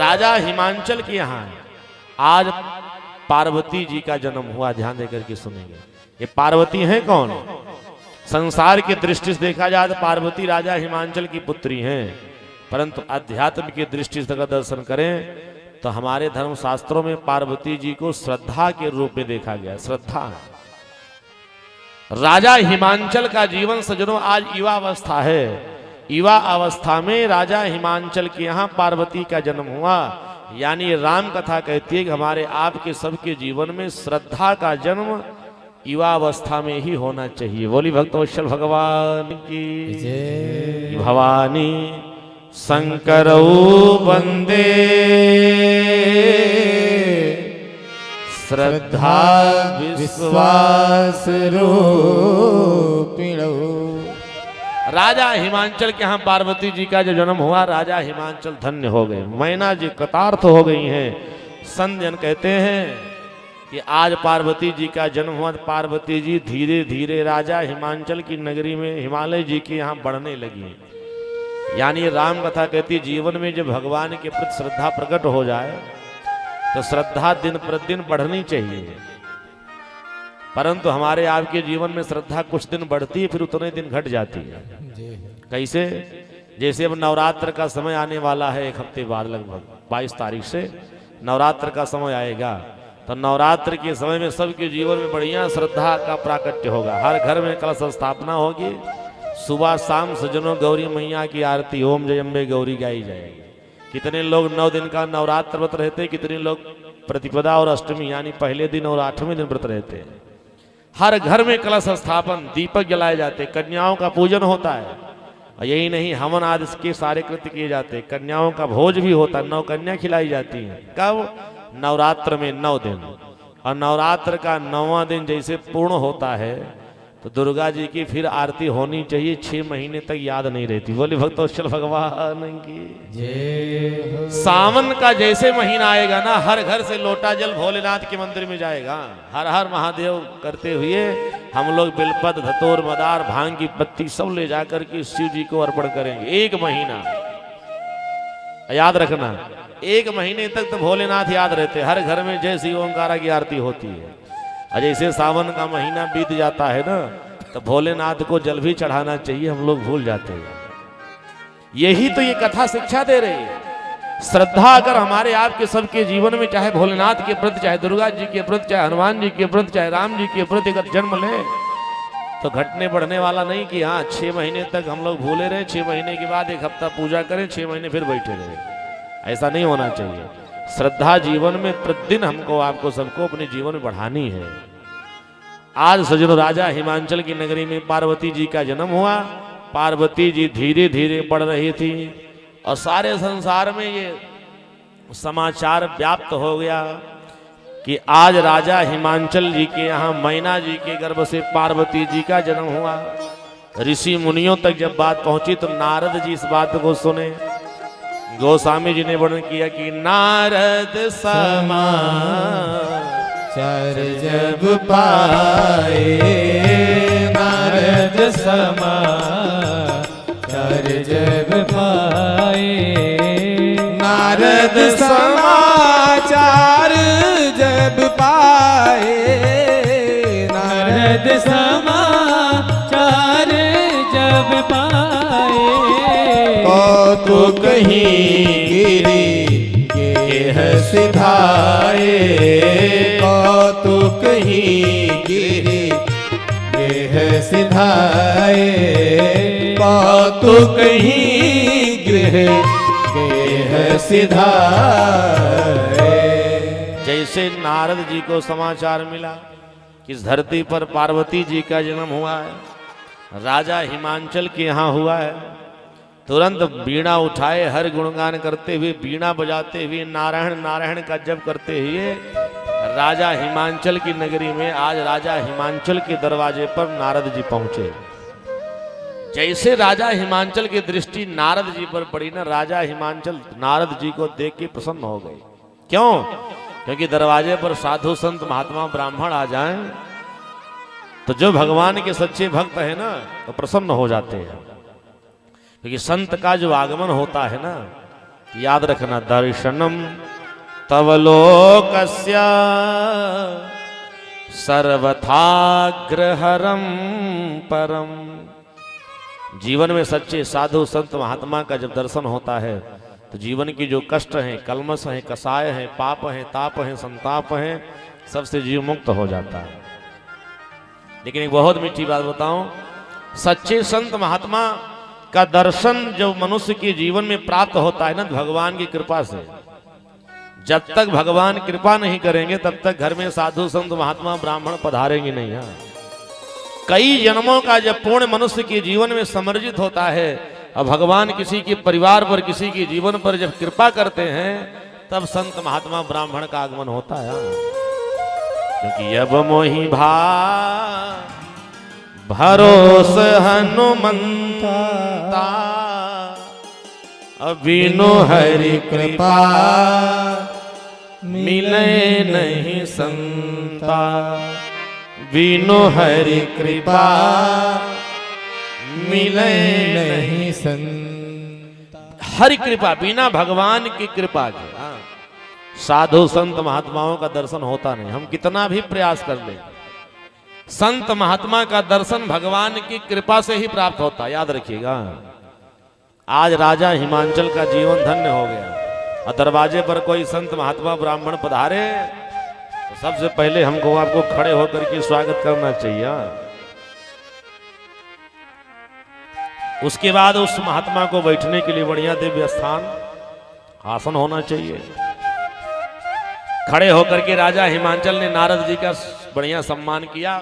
राजा हिमांचल के यहाँ आज पार्वती जी का जन्म हुआ। ध्यान देकर के सुनेंगे। ये पार्वती हैं कौन? संसार की दृष्टि से देखा जाए तो पार्वती राजा हिमांचल की पुत्री हैं, परंतु अध्यात्म की दृष्टि से दर्शन करें तो हमारे धर्म शास्त्रों में पार्वती जी को श्रद्धा के रूप में देखा गया। श्रद्धा। राजा हिमांचल का जीवन सज्जनों आज युवा अवस्था है। युवा अवस्था में राजा हिमांचल के यहाँ पार्वती का जन्म हुआ। यानी राम कथा कहती है कि हमारे आपके सबके जीवन में श्रद्धा का जन्म युवा अवस्था में ही होना चाहिए। बोली भक्तवत्सल भगवान की जय। भवानी शंकरौ वंदे श्रद्धा विश्वास रूपिणौ। राजा हिमांचल के यहाँ पार्वती जी का जो जन्म हुआ, राजा हिमांचल धन्य हो गए। मैना जी कृतार्थ हो गई हैं। संत जन कहते हैं कि आज पार्वती जी का जन्म हुआ। पार्वती जी धीरे धीरे राजा हिमांचल की नगरी में हिमालय जी के यहाँ बढ़ने लगी। यानी राम कथा कहती जीवन में जब भगवान के प्रति श्रद्धा प्रकट हो जाए तो श्रद्धा दिन प्रतिदिन बढ़नी चाहिए, परंतु हमारे आपके जीवन में श्रद्धा कुछ दिन बढ़ती है फिर उतने दिन घट जाती है। कैसे? जैसे अब नवरात्र का समय आने वाला है, एक हफ्ते बाद लगभग 22 तारीख से नवरात्र का समय आएगा, तो नवरात्र के समय में सबके जीवन में बढ़िया श्रद्धा का प्राकट्य होगा। हर घर में कलश स्थापना होगी। सुबह शाम सजनों गौरी मैया की आरती ओम जय अम्बे गौरी गाई जाएगी। कितने लोग 9 दिन का नवरात्र व्रत रहते, कितने लोग प्रतिपदा और अष्टमी यानी पहले दिन और 8वें दिन व्रत रहते हैं। हर घर में कलश स्थापन, दीपक जलाए जाते, कन्याओं का पूजन होता है। और यही नहीं, हवन आदि के सारे कृत्य किए जाते, कन्याओं का भोज भी होता है, 9 कन्या खिलाई जाती हैं। कब? नवरात्र में 9 दिन। और नवरात्र का 9वां दिन जैसे पूर्ण होता है तो दुर्गा जी की फिर आरती होनी चाहिए। 6 महीने तक याद नहीं रहती। बोले भक्तवत्सल भगवान की जय। सावन का जैसे महीना आएगा ना, हर घर से लोटा जल भोलेनाथ के मंदिर में जाएगा। हर हर महादेव करते हुए हम लोग बिलपत धतूर मदार भांग की पत्ती सब ले जाकर के शिव जी को अर्पण करेंगे। 1 महीना याद रखना, 1 महीने तक तो भोलेनाथ याद रहते। हर घर में जय श्री ओंकारा की आरती होती है। और जैसे सावन का महीना बीत जाता है ना, तो भोलेनाथ को जल भी चढ़ाना चाहिए, हम लोग भूल जाते हैं। यही तो ये कथा शिक्षा दे रही है। श्रद्धा अगर हमारे आपके सबके जीवन में, चाहे भोलेनाथ के प्रति, चाहे दुर्गा जी के प्रति, चाहे हनुमान जी के प्रति, चाहे राम जी के प्रति अगर जन्म ले तो घटने बढ़ने वाला नहीं कि हाँ 6 महीने तक हम लोग भूले रहे, 6 महीने के बाद 1 हफ्ता पूजा करें, 6 महीने फिर बैठे रहे। ऐसा नहीं होना चाहिए। श्रद्धा जीवन में प्रतिदिन हमको आपको सबको अपने जीवन में बढ़ानी है। आज सजनों राजा हिमांचल की नगरी में पार्वती जी का जन्म हुआ। पार्वती जी धीरे धीरे बढ़ रही थी और सारे संसार में ये समाचार व्याप्त हो गया कि आज राजा हिमांचल जी के यहाँ मैना जी के गर्भ से पार्वती जी का जन्म हुआ। ऋषि मुनियों तक जब बात पहुंची तो नारद जी इस बात को सुने। गोस्वामी जी ने वर्णन किया कि नारद समाचार जब पाए, नारद समाचार जब पाए, नारद समाचार जब पाए, नारद समाचार जब पाए, तो कहीं गिरी गेह सिधाए, तो कहीं गिरी गेह सिधाए, तो कहीं गेह सिधाए। जैसे नारद जी को समाचार मिला कि इस धरती पर पार्वती जी का जन्म हुआ है, राजा हिमांचल के यहाँ हुआ है, तुरंत बीणा उठाए हर गुणगान करते हुए, बीणा बजाते हुए, नारायण नारायण का जप करते हुए राजा हिमांचल की नगरी में आज राजा हिमांचल के दरवाजे पर नारद जी पहुंचे। जैसे राजा हिमांचल की दृष्टि नारद जी पर पड़ी ना, राजा हिमांचल नारद जी को देख के प्रसन्न हो गए। क्यों? क्योंकि दरवाजे पर साधु संत महात्मा ब्राह्मण आ जाएं तो जो भगवान के सच्चे भक्त है ना तो प्रसन्न हो जाते हैं। क्योंकि संत का जो आगमन होता है ना याद रखना, दर्शनम तव लोकस्य सर्वथाग्रहरम परम। जीवन में सच्चे साधु संत महात्मा का जब दर्शन होता है तो जीवन की जो कष्ट हैं, कलमश हैं, कसाय हैं, पाप हैं, ताप हैं, संताप हैं, सबसे जीव मुक्त हो जाता है। लेकिन एक बहुत मीठी बात बताऊं, सच्चे संत महात्मा का दर्शन जब मनुष्य के जीवन में प्राप्त होता है ना भगवान की कृपा से, जब तक भगवान कृपा नहीं करेंगे तब तक घर में साधु संत महात्मा ब्राह्मण पधारेंगे नहीं। हाँ, कई जन्मों का जब पूर्ण मनुष्य के जीवन में समर्जित होता है और भगवान किसी के परिवार पर, किसी के जीवन पर जब कृपा करते हैं तब संत महात्मा ब्राह्मण का आगमन होता है। क्योंकि अब मोहि भा भरोस हनुमंता बिनु हरि कृपा मिले नहीं संता, बिनु हरि कृपा मिले नहीं संता। हरि कृपा, बिना भगवान की कृपा के साधु संत महात्माओं का दर्शन होता नहीं। हम कितना भी प्रयास कर लें, संत महात्मा का दर्शन भगवान की कृपा से ही प्राप्त होता है। याद रखिएगा, आज राजा हिमांचल का जीवन धन्य हो गया और दरवाजे पर कोई संत महात्मा ब्राह्मण पधारे तो सबसे पहले हमको आपको खड़े होकर के स्वागत करना चाहिए। उसके बाद उस महात्मा को बैठने के लिए बढ़िया दिव्य स्थान, आसन होना चाहिए। खड़े होकर के राजा हिमांचल ने नारद जी का बढ़िया सम्मान किया।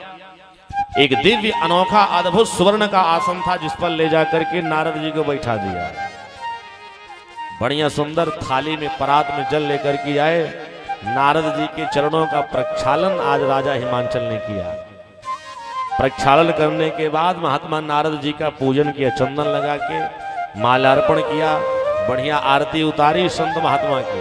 एक दिव्य अनोखा अद्भुत सुवर्ण का आसन था जिस पर ले जाकर के नारद जी को बैठा दिया। बढ़िया सुंदर थाली में परात में जल लेकर के आए। नारद जी के चरणों का प्रक्षालन आज राजा हिमांचल ने किया। प्रक्षालन करने के बाद महात्मा नारद जी का पूजन किया, चंदन लगा के माल्यार्पण किया, बढ़िया आरती उतारी संत महात्मा की।